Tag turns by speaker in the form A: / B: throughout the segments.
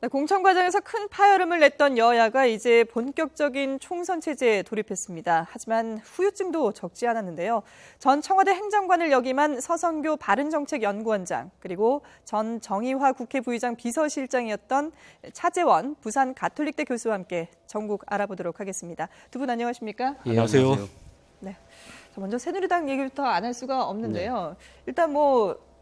A: 네, 공천 과정에서 큰 파열음을 냈던 여야가 이제 본격적인 총선 체제에 돌입했습니다. 하지만 후유증도 적지 않았는데요. 전 청와대 행정관을 역임한 서성교 바른정책연구원장, 그리고 전 정의화 국회 부의장 비서실장이었던 차재원 부산 가톨릭대 교수와 함께 전국 알아보도록 하겠습니다. 두 분 안녕하십니까?
B: 예, 안녕하세요.
A: 네. 먼저 새누리당 얘기부터 안 할 수가 없는데요.
B: 네.
A: 일단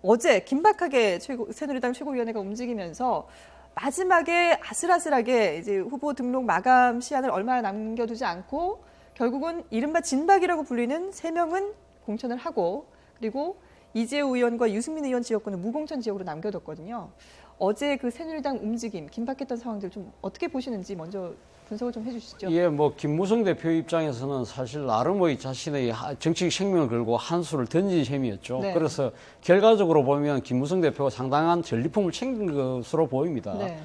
A: 어제 긴박하게 새누리당 최고위원회가 움직이면서 마지막에 아슬아슬하게 이제 후보 등록 마감 시한을 얼마 남겨두지 않고 결국은 이른바 진박이라고 불리는 3명은 공천을 하고, 그리고 이재호 의원과 유승민 의원 지역구는 무공천 지역으로 남겨뒀거든요. 어제 그 새누리당 움직임, 긴박했던 상황들 좀 어떻게 보시는지 먼저 분석을 좀 해주시죠.
B: 예, 김무성 대표 입장에서는 사실 나름의 자신의 정치적 생명을 걸고 한 수를 던진 셈이었죠.
A: 네.
B: 그래서 결과적으로 보면 김무성 대표가 상당한 전리품을 챙긴 것으로 보입니다.
A: 네.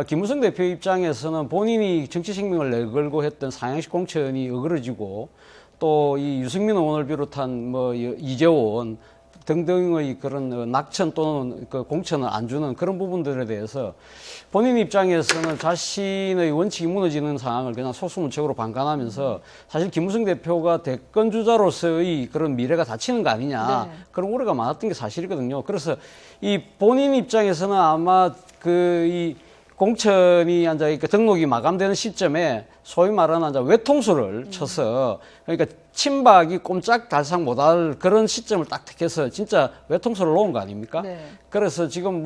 B: 김무성 대표 입장에서는 본인이 정치 생명을 내걸고 했던 상향식 공천이 어그러지고, 또 이 유승민 의원을 비롯한 이재호 의원 등등의 그런 낙천 또는 그 공천을 안 주는 그런 부분들에 대해서 본인 입장에서는 자신의 원칙이 무너지는 상황을 그냥 속수무책으로 방관하면서 사실 김무성 대표가 대권 주자로서의 그런 미래가 닫히는 거 아니냐,
A: 네.
B: 그런 우려가 많았던 게 사실이거든요. 그래서 이 본인 입장에서는 아마 이 공천이 등록이 마감되는 시점에 소위 말하는 외통수를 쳐서, 그러니까 친박이 꼼짝달싹 못할 그런 시점을 딱 택해서 진짜 외통수를 놓은 거 아닙니까?
A: 네.
B: 그래서 지금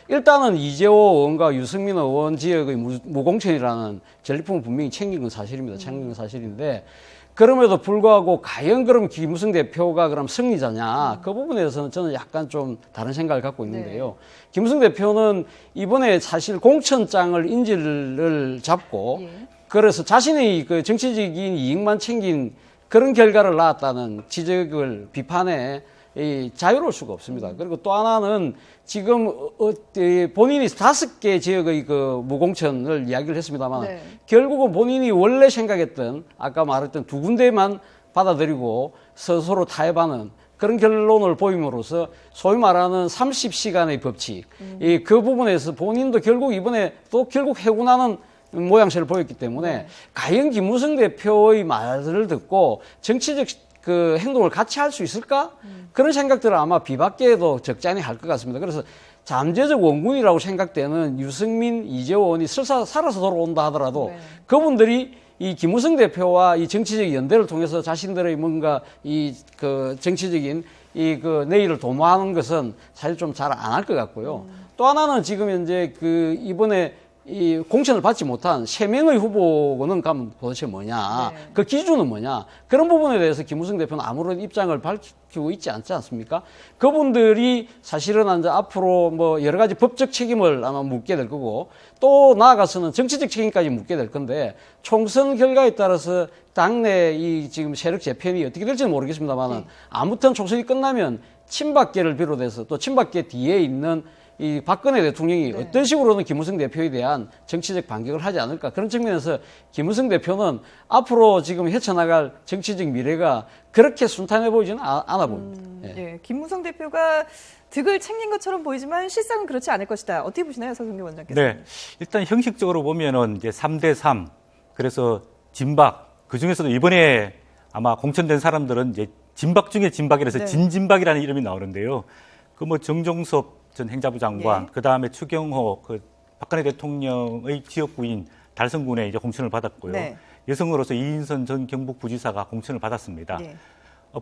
B: 일단은 이재호 의원과 유승민 의원 지역의 무공천이라는 전리품을 분명히 챙긴 건 사실입니다. 챙긴 건 사실인데, 그럼에도 불구하고 과연 그럼 김무성 대표가 그럼 승리자냐, 그 부분에 대해서는 저는 약간 좀 다른 생각을 갖고 있는데요.
A: 네.
B: 김무성 대표는 이번에 사실 공천장을 인지를 잡고,
A: 예.
B: 그래서 자신의 그 정치적인 이익만 챙긴 그런 결과를 낳았다는 지적을 비판에 자유로울 수가 없습니다. 그리고 또 하나는 지금 본인이 5개 지역의 그 무공천을 이야기를 했습니다만,
A: 네.
B: 결국은 본인이 원래 생각했던 아까 말했던 2군데만 받아들이고 서로 타협하는 그런 결론을 보임으로써 소위 말하는 30시간의 법칙, 그 부분에서 본인도 결국 이번에 또 결국 해고나는 모양새를 보였기 때문에,
A: 네.
B: 과연 김무성 대표의 말을 듣고 정치적 그 행동을 같이 할 수 있을까? 그런 생각들을 아마 비박계에도 적잖이 할 것 같습니다. 그래서 잠재적 원군이라고 생각되는 유승민, 이재호 의원이 설사 살아서 돌아온다 하더라도,
A: 네.
B: 그분들이 이 김무성 대표와 이 정치적 연대를 통해서 자신들의 뭔가 정치적인 내일을 도모하는 것은 사실 좀 잘 안 할 것 같고요. 또 하나는 지금 현재 이번에 이 공천을 받지 못한 3명의 후보는 가면 도대체 뭐냐,
A: 네.
B: 그 기준은 뭐냐, 그런 부분에 대해서 김무성 대표는 아무런 입장을 밝히고 있지 않지 않습니까? 그분들이 사실은 이제 앞으로 여러 가지 법적 책임을 아마 묻게 될 거고, 또 나아가서는 정치적 책임까지 묻게 될 건데, 총선 결과에 따라서 당내 지금 세력 재편이 어떻게 될지는 모르겠습니다만, 아무튼 총선이 끝나면 친박계를 비롯해서 또 친박계 뒤에 있는 이 박근혜 대통령이 어떤 식으로든 김무성 대표에 대한 정치적 반격을 하지 않을까, 그런 측면에서 김무성 대표는 앞으로 지금 헤쳐나갈 정치적 미래가 그렇게 순탄해 보이지는 않아 보입니다.
A: 예. 김무성 대표가 득을 챙긴 것처럼 보이지만 실상은 그렇지 않을 것이다. 어떻게 보시나요, 서성교 원장께서?
C: 네. 일단 형식적으로 보면은 이제 3대3, 그래서 진박, 그 중에서도 이번에 아마 공천된 사람들은 이제 진박 중에 진박이라서
A: 네.
C: 진진박이라는 이름이 나오는데요. 정종섭 전 행자부 장관,
A: 예.
C: 그 다음에 추경호 박근혜 대통령의 지역구인 달성군에 이제 공천을 받았고요.
A: 네.
C: 여성으로서 이인선 전 경북부지사가 공천을 받았습니다.
A: 예.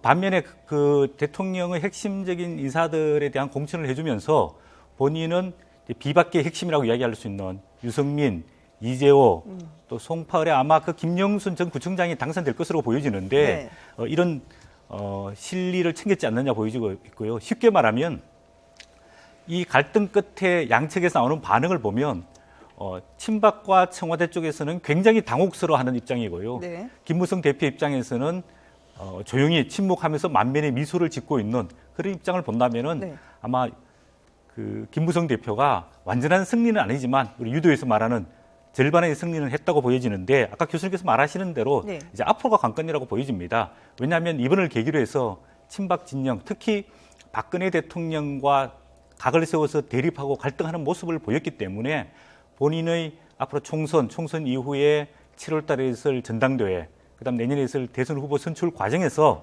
C: 반면에 그 대통령의 핵심적인 인사들에 대한 공천을 해주면서 본인은 이제 비박계 핵심이라고 이야기할 수 있는 유승민, 이재호, 또 송파을에 아마 김영순 전 구청장이 당선될 것으로 보여지는데, 이런 실리를 챙겼지 않느냐 보여지고 있고요. 쉽게 말하면 이 갈등 끝에 양측에서 나오는 반응을 보면 친박과 청와대 쪽에서는 굉장히 당혹스러워하는 입장이고요.
A: 네.
C: 김무성 대표 입장에서는 조용히 침묵하면서 만면의 미소를 짓고 있는 그런 입장을 본다면은,
A: 네.
C: 아마 김무성 대표가 완전한 승리는 아니지만 우리 유도에서 말하는 절반의 승리는 했다고 보여지는데, 아까 교수님께서 말하시는 대로
A: 네.
C: 이제 앞으로가 관건이라고 보여집니다. 왜냐하면 이번을 계기로 해서 친박 진영, 특히 박근혜 대통령과 각을 세워서 대립하고 갈등하는 모습을 보였기 때문에 본인의 앞으로 총선 이후에 7월 달에 있을 전당대회, 그다음 내년에 있을 대선 후보 선출 과정에서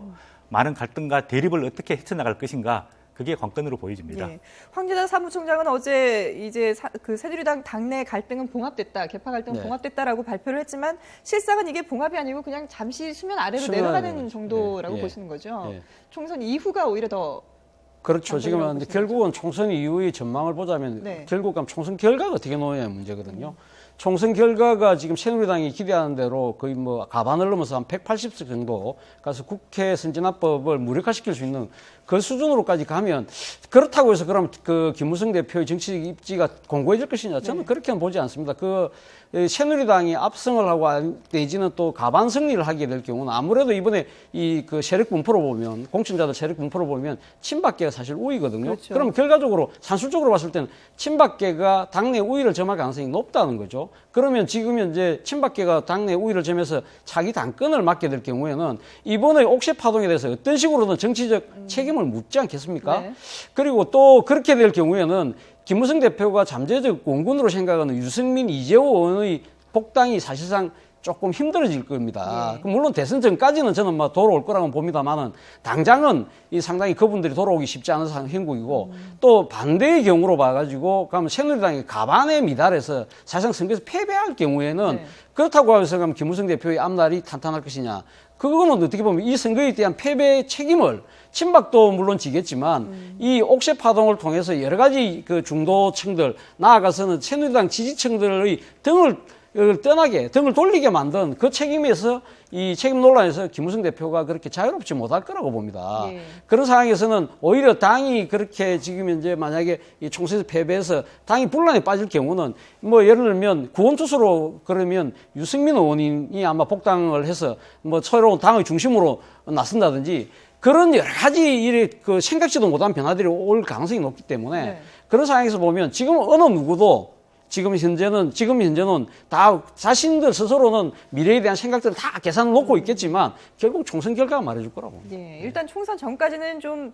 C: 많은 갈등과 대립을 어떻게 헤쳐나갈 것인가, 그게 관건으로 보여집니다.
A: 예. 황교안 사무총장은 어제 이제 그 새누리당 당내 갈등은 봉합됐다, 개파 갈등은
B: 네.
A: 봉합됐다라고 발표를 했지만 실상은 이게 봉합이 아니고 그냥 잠시 수면 아래로
B: 수면
A: 내려가는
B: 아래로.
A: 정도라고
B: 예.
A: 보시는 거죠.
B: 예.
A: 총선 이후가 오히려 더
B: 그렇죠. 지금은 이제
A: 보시는
B: 결국은 총선 이후의 전망을 보자면
A: 네.
B: 결국 그럼 총선 결과가 어떻게 나오냐의 문제거든요. 총선 결과가 지금 새누리당이 기대하는 대로 거의 뭐 가반을 넘어서 한 180석 정도 가서 국회 선진화법을 무력화시킬 수 있는 그 수준으로까지 가면, 그렇다고 해서 그럼 그 김무성 대표의 정치적 입지가 공고해질 것이냐, 저는 그렇게는 보지 않습니다. 그 새누리당이 압승을 하고 내지는 또 가반 승리를 하게 될 경우는 아무래도 이번에 이 그 세력 분포로 보면, 공천자들 세력 분포로 보면 친박계가 사실 우위거든요.
A: 그렇죠.
B: 그럼 결과적으로 산술적으로 봤을 때는 친박계가 당내 우위를 점할 가능성이 높다는 거죠. 그러면 지금 현재 친박계가 당내 우위를 점해서 자기 당권을 맡게 될 경우에는 이번에 옥새 파동에 대해서 어떤 식으로든 정치적 책임을 묻지 않겠습니까?
A: 네.
B: 그리고 또 그렇게 될 경우에는 김무성 대표가 잠재적 원군으로 생각하는 유승민, 이재호 의원의 복당이 사실상 조금 힘들어질 겁니다.
A: 예.
B: 물론 대선 전까지는 저는 뭐 돌아올 거라고 봅니다만은 당장은 이 상당히 그분들이 돌아오기 쉽지 않은 형국이고 또 반대의 경우로 봐가지고 그러면 새누리당이 가반에 미달해서 사실상 선거에서 패배할 경우에는
A: 네.
B: 그렇다고 해서 그럼 김무성 대표의 앞날이 탄탄할 것이냐? 그거는 어떻게 보면 이 선거에 대한 패배의 책임을 친박도 물론 지겠지만 이 옥새 파동을 통해서 여러 가지 그 중도층들, 나아가서는 새누리당 지지층들의 등을 돌리게 만든 그 책임에서, 이 책임 논란에서 김무성 대표가 그렇게 자유롭지 못할 거라고 봅니다.
A: 예.
B: 그런 상황에서는 오히려 당이 그렇게 지금 현재 만약에 이 총선에서 패배해서 당이 분란에 빠질 경우는 뭐 예를 들면 구원투수로 그러면 유승민 의원이 아마 복당을 해서 뭐 새로운 당의 중심으로 나선다든지 그런 여러 가지 일에 그 생각지도 못한 변화들이 올 가능성이 높기 때문에
A: 네.
B: 그런 상황에서 보면 지금 어느 누구도 지금 현재는 다 자신들 스스로는 미래에 대한 생각들을 다 계산을 놓고 있겠지만 결국 총선 결과가 말해줄 거라고.
A: 예, 일단 총선 전까지는 좀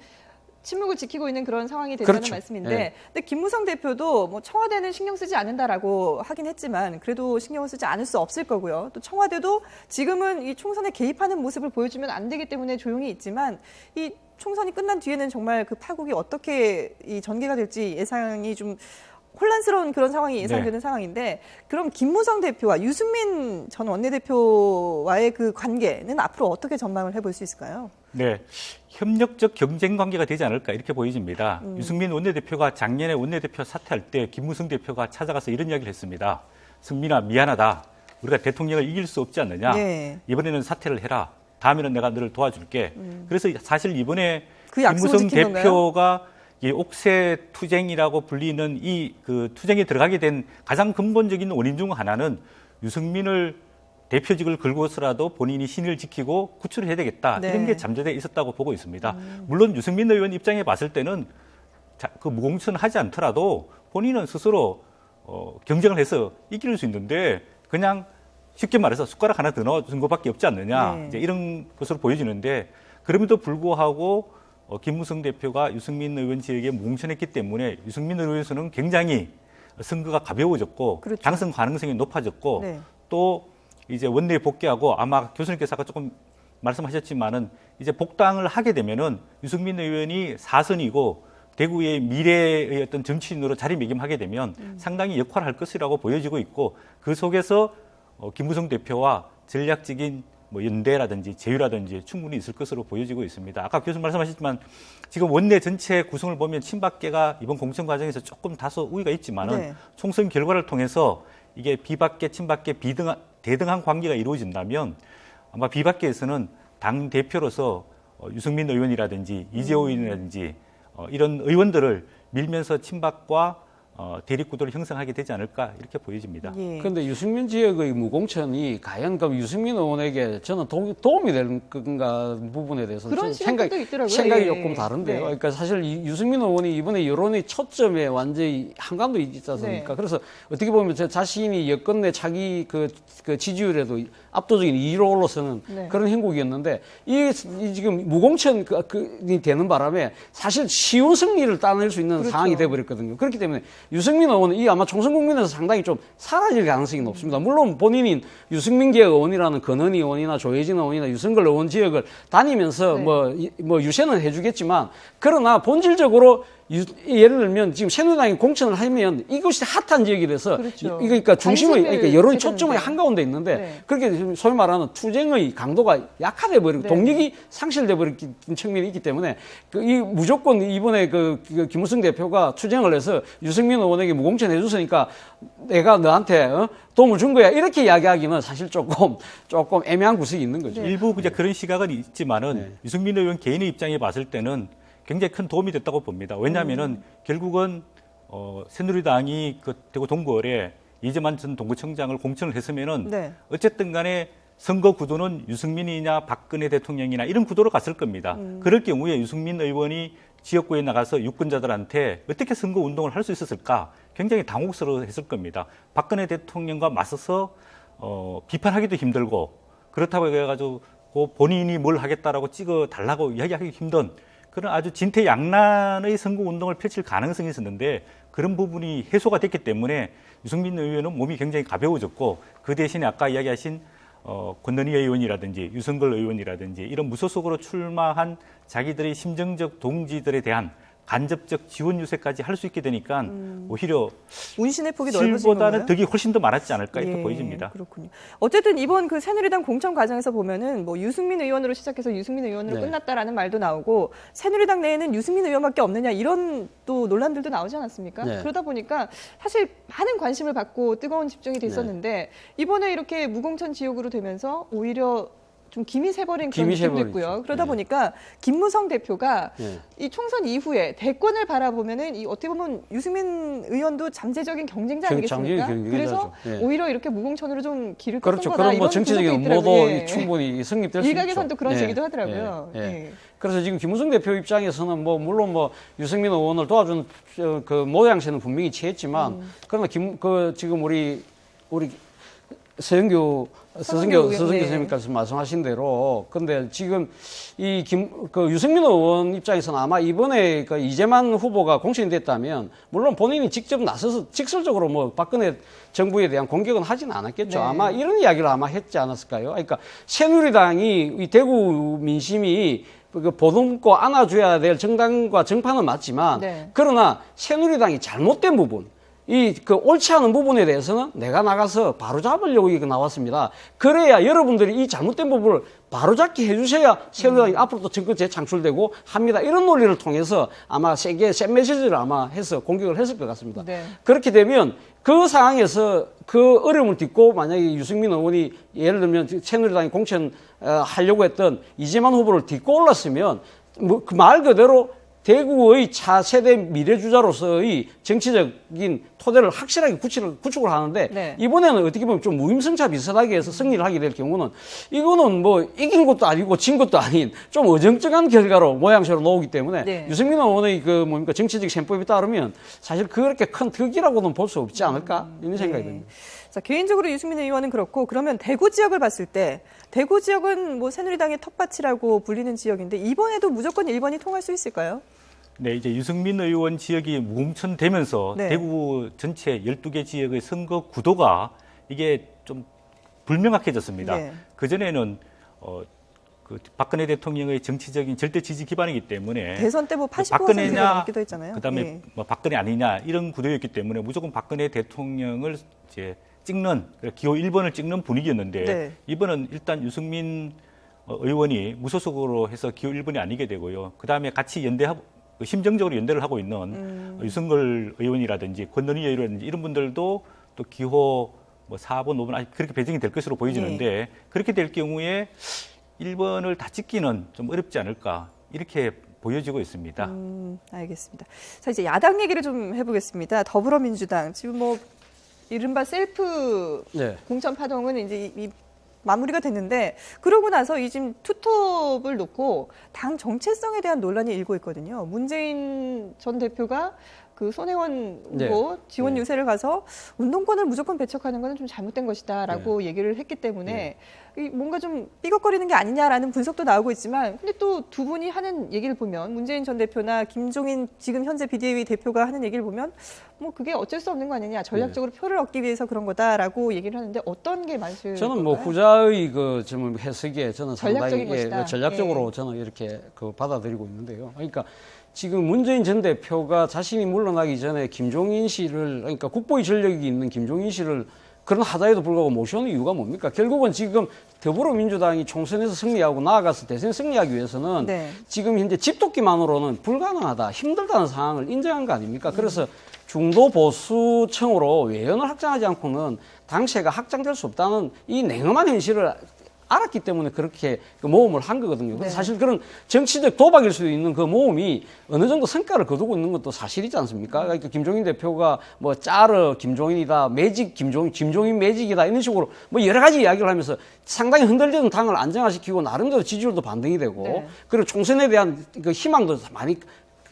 A: 침묵을 지키고 있는 그런 상황이 된다는
B: 그렇죠.
A: 말씀인데,
B: 예.
A: 근데 김무성 대표도 뭐 청와대는 신경 쓰지 않는다라고 하긴 했지만 그래도 신경을 쓰지 않을 수 없을 거고요. 또 청와대도 지금은 이 총선에 개입하는 모습을 보여주면 안 되기 때문에 조용히 있지만 이 총선이 끝난 뒤에는 정말 그 파국이 어떻게 이 전개가 될지 예상이 좀 혼란스러운 그런 상황이 예상되는 상황인데, 그럼 김무성 대표와 유승민 전 원내대표와의 그 관계는 앞으로 어떻게 전망을 해볼 수 있을까요?
C: 네, 협력적 경쟁 관계가 되지 않을까 이렇게 보여집니다. 유승민 원내대표가 작년에 원내대표 사퇴할 때 김무성 대표가 찾아가서 이런 이야기를 했습니다. 승민아, 미안하다. 우리가 대통령을 이길 수 없지 않느냐.
A: 네.
C: 이번에는 사퇴를 해라. 다음에는 내가 너를 도와줄게. 그래서 사실 이번에
A: 그 약속을
C: 김무성
A: 지킨 건가요?
C: 대표가 이 옥새 투쟁이라고 불리는 이 그 투쟁에 들어가게 된 가장 근본적인 원인 중 하나는 유승민을 대표직을 걸고서라도 본인이 신의를 지키고 구출을 해야 되겠다.
A: 네.
C: 이런 게 잠재되어 있었다고 보고 있습니다. 물론 유승민 의원 입장에 봤을 때는 그 무공천 하지 않더라도 본인은 스스로 경쟁을 해서 이길 수 있는데 그냥 쉽게 말해서 숟가락 하나 더 넣어준 것밖에 없지 않느냐.
A: 네.
C: 이제 이런 것으로 보여지는데 그럼에도 불구하고 김무성 대표가 유승민 의원 지역에 무공천했기 때문에 유승민 의원에서는 굉장히 선거가 가벼워졌고
A: 그렇죠.
C: 당선 가능성이 높아졌고
A: 네.
C: 또 이제 원내에 복귀하고 아마 교수님께서 아까 조금 말씀하셨지만은 이제 복당을 하게 되면은 유승민 의원이 4선이고 대구의 미래의 어떤 정치인으로 자리매김하게 되면 상당히 역할을 할 것이라고 보여지고 있고 그 속에서 김무성 대표와 전략적인 뭐 연대라든지 제휴라든지 충분히 있을 것으로 보여지고 있습니다. 아까 교수님 말씀하셨지만 지금 원내 전체 구성을 보면 친박계가 이번 공천 과정에서 조금 다소 우위가 있지만은
A: 네.
C: 총선 결과를 통해서 이게 비박계, 친박계 대등한 관계가 이루어진다면 아마 비박계에서는 당 대표로서 유승민 의원이라든지 이재호 의원이라든지 이런 의원들을 밀면서 친박과 대립구도를 형성하게 되지 않을까 이렇게 보여집니다.
A: 예.
B: 그런데 유승민 지역의 무공천이 과연 그럼 유승민 의원에게 저는 도움이 되는 건가 부분에 대해서
A: 그런 시각도 있더라고요.
B: 생각이
A: 예.
B: 조금 다른데요.
A: 네.
B: 그러니까 사실 유승민 의원이 이번에 여론의 초점에 완전히 한감도 있지 않습니까?
A: 네.
B: 그래서 어떻게 보면 제 자신이 여권 내 자기 그 지지율에도 압도적인 2위로 올라서는
A: 네.
B: 그런 행국이었는데 이 지금 무공천이 되는 바람에 사실 쉬운 승리를 따낼 수 있는
A: 그렇죠.
B: 상황이 돼버렸거든요. 그렇기 때문에 유승민 의원은 이 아마 총선 국민에서 상당히 좀 사라질 가능성이 높습니다. 물론 본인이 유승민 계열 의원이라는 권은희 의원이나 조혜진 의원이나 유승걸 의원 지역을 다니면서
A: 네.
B: 뭐 유세는 해주겠지만 그러나 본질적으로 예를 들면 지금 새누리당이 공천을 하면 이것이 핫한 지역이라서
A: 그렇죠.
B: 그러니까 중심의
A: 관심을
B: 그러니까 여론이
A: 받게
B: 초점이
A: 되는데.
B: 한가운데 있는데
A: 네.
B: 그렇게 지금 소위 말하는 투쟁의 강도가 약화돼 버리고
A: 네.
B: 동력이 상실돼 버린 측면이 있기 때문에 이 무조건 이번에 김무성 대표가 투쟁을 해서 유승민 의원에게 무공천 해줬으니까 내가 너한테 도움을 준 거야 이렇게 이야기하기는 사실 조금 애매한 구석이 있는 거죠.
C: 일부 이제 그런 시각은 있지만은
B: 네.
C: 유승민 의원 개인의 입장에 봤을 때는 굉장히 큰 도움이 됐다고 봅니다. 왜냐하면은 결국은 새누리당이 그 대구 동구을에 이재만 전 동구청장을 공천을 했으면은
A: 네.
C: 어쨌든 간에 선거 구도는 유승민이냐 박근혜 대통령이나 이런 구도로 갔을 겁니다. 그럴 경우에 유승민 의원이 지역구에 나가서 유권자들한테 어떻게 선거 운동을 할 수 있었을까 굉장히 당혹스러워했을 겁니다. 박근혜 대통령과 맞서서 비판하기도 힘들고 그렇다고 해가지고 본인이 뭘 하겠다라고 찍어 달라고 이야기하기 힘든 그런 아주 진퇴양난의 선거 운동을 펼칠 가능성이 있었는데 그런 부분이 해소가 됐기 때문에 유승민 의원은 몸이 굉장히 가벼워졌고 그 대신에 아까 이야기하신 권은희 의원이라든지 유승걸 의원이라든지 이런 무소속으로 출마한 자기들의 심정적 동지들에 대한 간접적 지원 유세까지 할 수 있게 되니까 오히려
A: 운신의 폭이 넓어진
C: 실보다는
A: 건가요?
C: 덕이 훨씬 더 많았지 않을까 이렇게
A: 예,
C: 보여집니다.
A: 그렇군요. 어쨌든 이번 그 새누리당 공천 과정에서 보면은 뭐 유승민 의원으로 시작해서 유승민 의원으로
B: 네.
A: 끝났다라는 말도 나오고 새누리당 내에는 유승민 의원밖에 없느냐 이런 또 논란들도 나오지 않았습니까?
B: 네.
A: 그러다 보니까 사실 많은 관심을 받고 뜨거운 집중이 됐었는데 이번에 이렇게 무공천 지역으로 되면서 오히려 좀 김이 새버린 그런
B: 김이
A: 느낌도
B: 새버리죠.
A: 있고요. 그러다
B: 네.
A: 보니까 김무성 대표가
B: 네.
A: 이 총선 이후에 대권을 바라보면은 이 어떻게 보면 유승민 의원도 잠재적인 경쟁자 아니겠습니까?
B: 경쟁자죠.
A: 그래서
B: 네.
A: 오히려 이렇게 무공천으로 좀 길을 껐던
B: 그렇죠.
A: 거다
B: 그런 뭐
A: 이런
B: 정치적인
A: 분석도 있더라고요.
B: 음모도
A: 예.
B: 충분히 성립될 수 있죠.
A: 일각에서는 또 그런
B: 예.
A: 얘기도 하더라고요.
B: 예. 예.
A: 예.
B: 그래서 지금 김무성 대표 입장에서는 뭐 물론 뭐 유승민 의원을 도와준 그 모양새는 분명히 취했지만 그러나 지금 우리 서영교 선생님께서 말씀하신 대로 근데 지금 유승민 의원 입장에서는 아마 이번에 그 이재만 후보가 공천이 됐다면 물론 본인이 직접 나서서 직설적으로 뭐 박근혜 정부에 대한 공격은 하지는 않았겠죠.
A: 네.
B: 아마 이런 이야기를 아마 했지 않았을까요? 그러니까 새누리당이 이 대구 민심이 보듬고 안아줘야 될 정당과 정파는 맞지만
A: 네.
B: 그러나 새누리당이 잘못된 부분 옳지 않은 부분에 대해서는 내가 나가서 바로잡으려고 이거 나왔습니다. 그래야 여러분들이 이 잘못된 부분을 바로잡게 해주셔야 새누리당이 앞으로 또 정권 재창출되고 합니다. 이런 논리를 통해서 아마 센 메시지를 아마 해서 공격을 했을 것 같습니다.
A: 네.
B: 그렇게 되면 그 상황에서 그 어려움을 딛고 만약에 유승민 의원이 예를 들면 새누리당이 공천하려고 했던 이재만 후보를 딛고 올랐으면 뭐 그 말 그대로 대구의 차세대 미래주자로서의 정치적인 토대를 확실하게 구축을 하는데
A: 네.
B: 이번에는 어떻게 보면 좀 무임승차 비슷하게 해서 승리를 하게 될 경우는 이거는 뭐 이긴 것도 아니고 진 것도 아닌 좀 어정쩡한 결과로 모양새로 나오기 때문에
A: 네.
B: 유승민 의원의 정치적 셈법에 따르면 사실 그렇게 큰 득이라고는 볼 수 없지 않을까 이런 생각이 듭니다.
A: 자, 개인적으로 유승민 의원은 그렇고 그러면 대구 지역을 봤을 때 대구 지역은 뭐 새누리당의 텃밭이라고 불리는 지역인데 이번에도 무조건 1번이 통할 수 있을까요?
C: 네, 이제 유승민 의원 지역이 무공천되면서
A: 네.
C: 대구 전체 12개 지역의 선거 구도가 이게 좀 불명확해졌습니다.
A: 네.
C: 그전에는 그 박근혜 대통령의 정치적인 절대 지지 기반이기 때문에
A: 대선 때 뭐 80%
C: 박근혜냐,
A: 넘기도 했잖아요.
C: 그다음에
A: 예.
C: 뭐 박근혜 아니냐 이런 구도였기 때문에 무조건 박근혜 대통령을 이제 찍는 기호 1번을 찍는 분위기였는데
A: 네.
C: 이번은 일단 유승민 의원이 무소속으로 해서 기호 1번이 아니게 되고요. 그다음에 같이 연대하고 심정적으로 연대를 하고 있는 유승걸 의원이라든지 권은희 의원이라든지 이런 분들도 또 기호 뭐 4번, 5번 아직 그렇게 배정이 될 것으로 보여지는데 그렇게 될 경우에 1번을 다 찍기는 좀 어렵지 않을까 이렇게 보여지고 있습니다.
A: 알겠습니다. 자, 이제 야당 얘기를 좀 해보겠습니다. 더불어민주당 지금 뭐 이른바 셀프
B: 네.
A: 공천 파동은 이제 이 마무리가 됐는데 그러고 나서 이 지금 투톱을 놓고 당 정체성에 대한 논란이 일고 있거든요. 문재인 전 대표가 그 손혜원
B: 네.
A: 후보 지원
B: 네.
A: 유세를 가서 운동권을 무조건 배척하는 것은 좀 잘못된 것이다라고 얘기를 했기 때문에 이 뭔가 좀 삐걱거리는 게 아니냐라는 분석도 나오고 있지만 근데 또 두 분이 하는 얘기를 보면 문재인 전 대표나 김종인 지금 현재 비대위 대표가 하는 얘기를 보면 뭐 그게 어쩔 수 없는 거 아니냐 전략적으로 표를 얻기 위해서 그런 거다라고 얘기를 하는데 어떤 게 맞을
B: 저는 뭐
A: 걸까요?
B: 후자의 그 좀 해석에 저는 상당히
A: 전략적인 것이다.
B: 전략적으로 저는 이렇게 그 받아들이고 있는데요. 그러니까 지금 문재인 전 대표가 자신이 물러나기 전에 김종인 씨를 그러니까 국보의 전력이 있는 김종인 씨를 그런 하자에도 불구하고 모셔오는 이유가 뭡니까? 결국은 지금 더불어민주당이 총선에서 승리하고 나아가서 대선에 승리하기 위해서는
A: 네.
B: 지금 현재 집도끼만으로는 불가능하다, 힘들다는 상황을 인정한 거 아닙니까? 그래서 중도 보수층으로 외연을 확장하지 않고는 당세가 확장될 수 없다는 이 냉엄한 현실을 알았기 때문에 그렇게 그 모험을 한 거거든요. 그래서
A: 네.
B: 사실 그런 정치적 도박일 수도 있는 그 모험이 어느 정도 성과를 거두고 있는 것도 사실이지 않습니까? 그러니까 김종인 대표가 뭐 짜르 김종인이다, 매직 김종인 매직이다 이런 식으로 뭐 여러 가지 이야기를 하면서 상당히 흔들리던 당을 안정화시키고 나름대로 지지율도 반등이 되고
A: 네.
B: 그리고 총선에 대한 그 희망도 많이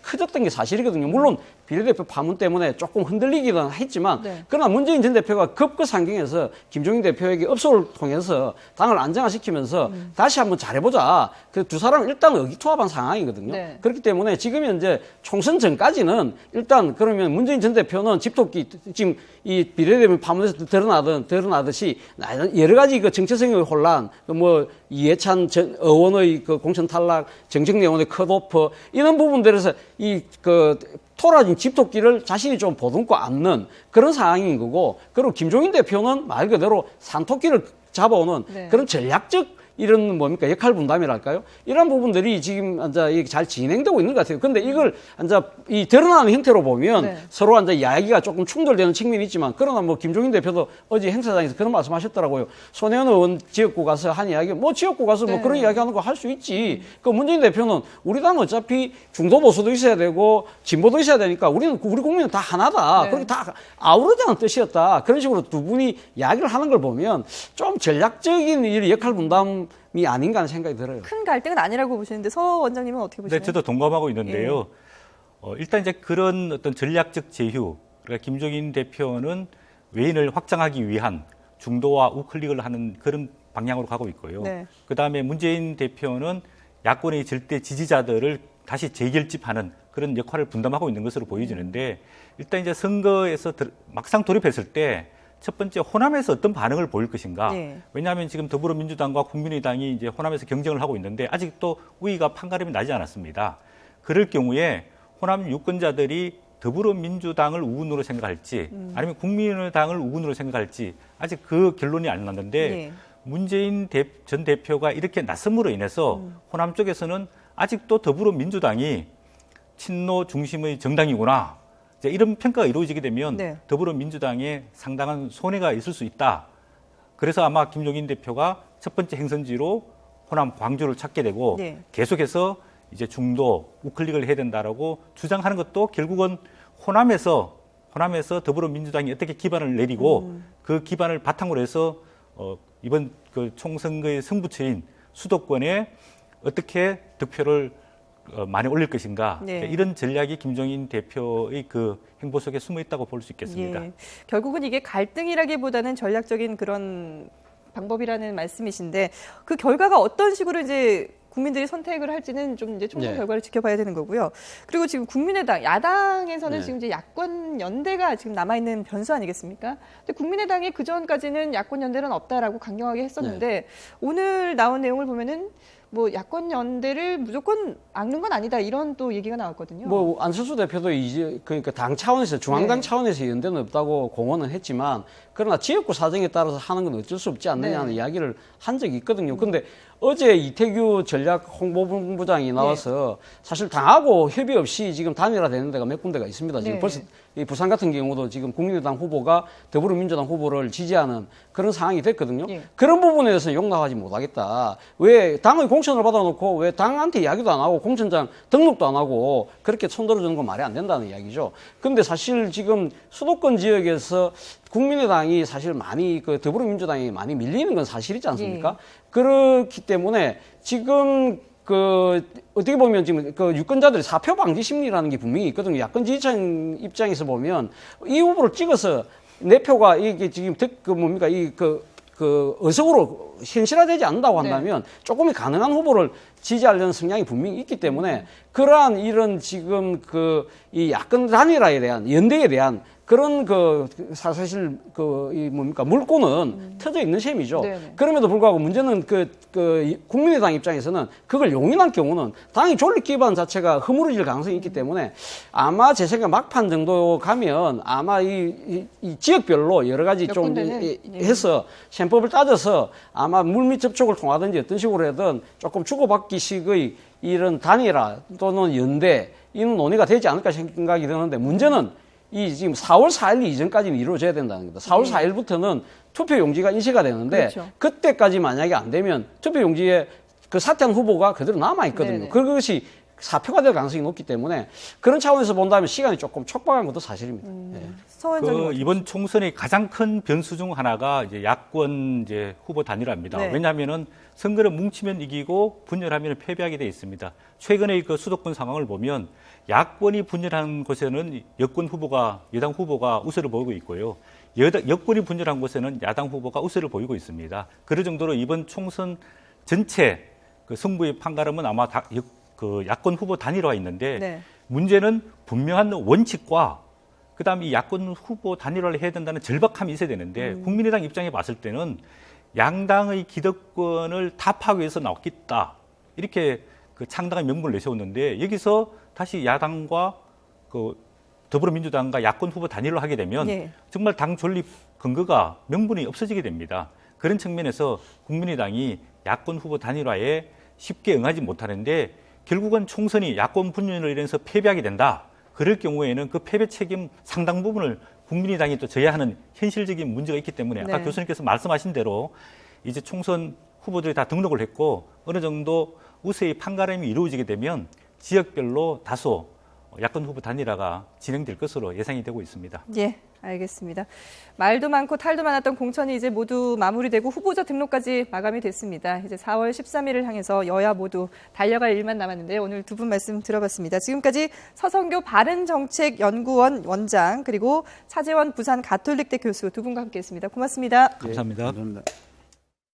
B: 커졌던 게 사실이거든요. 물론 비례대표 파문 때문에 조금 흔들리기는 했지만
A: 네.
B: 그러나 문재인 전 대표가 급거상경에서 김종인 대표에게 업소를 통해서 당을 안정화시키면서 다시 한번 잘해보자. 그 두 사람은 일단 의기투합한 상황이거든요.
A: 네.
B: 그렇기 때문에 지금 현재 총선 전까지는 일단 그러면 문재인 전 대표는 집토끼 지금 이 비례대표 파문에서 드러나듯이 여러 가지 그 정체성의 혼란, 뭐 이해찬 의원의 그 공천 탈락, 정청래 의원의 컷오프 이런 부분들에서 이 그 토라진 집토끼를 자신이 좀 보듬고 앉는 그런 상황인 거고, 그리고 김종인 대표는 말 그대로 산토끼를 잡아오는
A: 네.
B: 그런 전략적 이런 뭡니까 역할 분담이랄까요? 이런 부분들이 지금 이제 잘 진행되고 있는 것 같아요. 근데 이걸 이제 이 드러나는 형태로 보면
A: 네.
B: 서로 이제 이야기가 조금 충돌되는 측면이 있지만, 그러나 뭐 김종인 대표도 어제 행사장에서 그런 말씀하셨더라고요. 손혜원 의원 지역구 가서 한 이야기, 뭐 지역구 가서 뭐
A: 네.
B: 그런 이야기하는 거 할 수 있지. 그 문재인 대표는 우리 당 어차피 중도 보수도 있어야 되고 진보도 있어야 되니까 우리 국민은 다 하나다.
A: 네.
B: 그렇게 다 아우르자는 뜻이었다. 그런 식으로 두 분이 이야기를 하는 걸 보면 좀 전략적인 이 역할 분담이 아닌가 하는 생각이 들어요.
A: 큰 갈등은 아니라고 보시는데 서 원장님은 어떻게 보시나요?
C: 네, 저도 동감하고 있는데요. 일단 이제 그런 어떤 전략적 제휴, 그러니까 김종인 대표는 외인을 확장하기 위한 중도와 우클릭을 하는 그런 방향으로 가고 있고요.
A: 네.
C: 그다음에 문재인 대표는 야권의 절대 지지자들을 다시 재결집하는 그런 역할을 분담하고 있는 것으로 보여지는데, 일단 이제 선거에서 막상 돌입했을 때 첫 번째 호남에서 어떤 반응을 보일 것인가.
A: 네.
C: 왜냐하면 지금 더불어민주당과 국민의당이 이제 호남에서 경쟁을 하고 있는데 아직도 우위가 판가름이 나지 않았습니다. 그럴 경우에 호남 유권자들이 더불어민주당을 우군으로 생각할지 아니면 국민의당을 우군으로 생각할지 아직 그 결론이 안 났는데,
A: 네.
C: 문재인 전 대표가 이렇게 나섬으로 인해서 호남 쪽에서는 아직도 더불어민주당이 친노 중심의 정당이구나, 이제 이런 평가가 이루어지게 되면
A: 네.
C: 더불어민주당에 상당한 손해가 있을 수 있다. 그래서 아마 김종인 대표가 첫 번째 행선지로 호남 광주를 찾게 되고
A: 네.
C: 계속해서 이제 중도 우클릭을 해야 된다라고 주장하는 것도 결국은 호남에서 더불어민주당이 어떻게 기반을 내리고 그 기반을 바탕으로 해서 이번 그 총선거의 승부처인 수도권에 어떻게 득표를 많이 올릴 것인가.
A: 네.
C: 이런 전략이 김종인 대표의 그 행보 속에 숨어 있다고 볼 수 있겠습니다.
A: 예. 결국은 이게 갈등이라기보다는 전략적인 그런 방법이라는 말씀이신데 그 결과가 어떤 식으로 이제 국민들이 선택을 할지는 좀 이제 총선
B: 네.
A: 결과를 지켜봐야 되는 거고요. 그리고 지금 국민의당, 야당에서는
B: 네.
A: 지금 이제 야권 연대가 지금 남아있는 변수 아니겠습니까? 근데 국민의당이 그 전까지는 야권 연대는 없다라고 강경하게 했었는데
B: 네.
A: 오늘 나온 내용을 보면은 뭐 야권 연대를 무조건 막는 건 아니다 이런 또 얘기가 나왔거든요.
B: 뭐 안철수 대표도 이제 그러니까 당 차원에서 중앙당
A: 네.
B: 차원에서 연대는 없다고 공언은 했지만, 그러나 지역구 사정에 따라서 하는 건 어쩔 수 없지 않느냐는
A: 네.
B: 이야기를 한 적이 있거든요. 근데 어제 이태규 전략 홍보본부장이 나와서 사실 당하고 협의 없이 지금 단일화되는 데가 몇 군데가 있습니다. 지금
A: 네.
B: 벌써 이 부산 같은 경우도 지금 국민의당 후보가 더불어민주당 후보를 지지하는 그런 상황이 됐거든요.
A: 예.
B: 그런 부분에 대해서는 용납하지 못하겠다. 왜 당의 공천을 받아놓고 왜 당한테 이야기도 안 하고 공천장 등록도 안 하고 그렇게 손들어주는 건 말이 안 된다는 이야기죠. 근데 사실 지금 수도권 지역에서 국민의당이 사실 많이 더불어민주당이 많이 밀리는 건 사실이지 않습니까?
A: 예.
B: 그렇기 때문에 지금 어떻게 보면 지금 유권자들의 사표 방지 심리라는 게 분명히 있거든요. 야권 지지층 입장에서 보면 이 후보를 찍어서 내 표가 이게 지금 뭡니까 의석으로 현실화되지 않는다고 한다면 조금이 가능한 후보를 지지하려는 성향이 분명히 있기 때문에 그러한 이런 지금 이 야권 단일화에 대한 연대에 대한 그런 사실 물꼬는 터져 있는 셈이죠.
A: 네네.
B: 그럼에도 불구하고 문제는 국민의당 입장에서는 그걸 용인할 경우는 당이 존립 기반 자체가 허물어질 가능성이 있기 때문에 아마 제 생각 막판 정도 가면 아마 이 지역별로 여러 가지
A: 몇
B: 좀
A: 군데는,
B: 해서 셈법을 따져서 아마 물밑 접촉을 통하든지 어떤 식으로 하든 조금 주고받기식의 이런 단일화 또는 연대 이런 논의가 되지 않을까 생각이 드는데 문제는 이 지금 4월 4일 이전까지는 이루어져야 된다는 겁니다. 4월 4일부터는 투표 용지가 인쇄가 되는데
A: 그렇죠.
B: 그때까지 만약에 안 되면 투표 용지에 사퇴한 후보가 그대로 남아 있거든요.
A: 네네.
B: 그것이 사표가 될 가능성이 높기 때문에 그런 차원에서 본다면 시간이 조금 촉박한 것도 사실입니다. 예.
A: 서원장님
C: 이번 총선의 가장 큰 변수 중 하나가 이제 야권 후보 단일화입니다.
A: 네.
C: 왜냐하면은 선거를 뭉치면 이기고 분열하면 패배하게 돼 있습니다. 최근의 수도권 상황을 보면 야권이 분열한 곳에는 여당 후보가 우세를 보이고 있고요. 여권이 분열한 곳에는 야당 후보가 우세를 보이고 있습니다. 그럴 정도로 이번 총선 전체 승부의 판가름은 아마 야권 후보 단일화가 있는데
A: 네.
C: 문제는 분명한 원칙과 그다음에 이 야권 후보 단일화를 해야 된다는 절박함이 있어야 되는데 국민의당 입장에 봤을 때는 양당의 기득권을 타파하기 위해서 나왔겠다. 이렇게 창당한 명분을 내세웠는데 여기서 다시 야당과 더불어민주당과 야권 후보 단일화를 하게 되면
A: 예.
C: 정말 당 존립 근거가 명분이 없어지게 됩니다. 그런 측면에서 국민의당이 야권 후보 단일화에 쉽게 응하지 못하는데 결국은 총선이 야권 분열로 인해서 패배하게 된다. 그럴 경우에는 그 패배 책임 상당 부분을 국민의당이 또 져야 하는 현실적인 문제가 있기 때문에 아까
A: 네.
C: 교수님께서 말씀하신 대로 이제 총선 후보들이 다 등록을 했고 어느 정도 우세의 판가름이 이루어지게 되면 지역별로 다소 야권 후보 단일화가 진행될 것으로 예상이 되고 있습니다.
A: 예, 알겠습니다. 말도 많고 탈도 많았던 공천이 이제 모두 마무리되고 후보자 등록까지 마감이 됐습니다. 이제 4월 13일을 향해서 여야 모두 달려갈 일만 남았는데요. 오늘 두 분 말씀 들어봤습니다. 지금까지 서성교 바른정책연구원 원장 그리고 차재원 부산 가톨릭대 교수 두 분과 함께했습니다. 고맙습니다.
C: 감사합니다.
B: 감사합니다.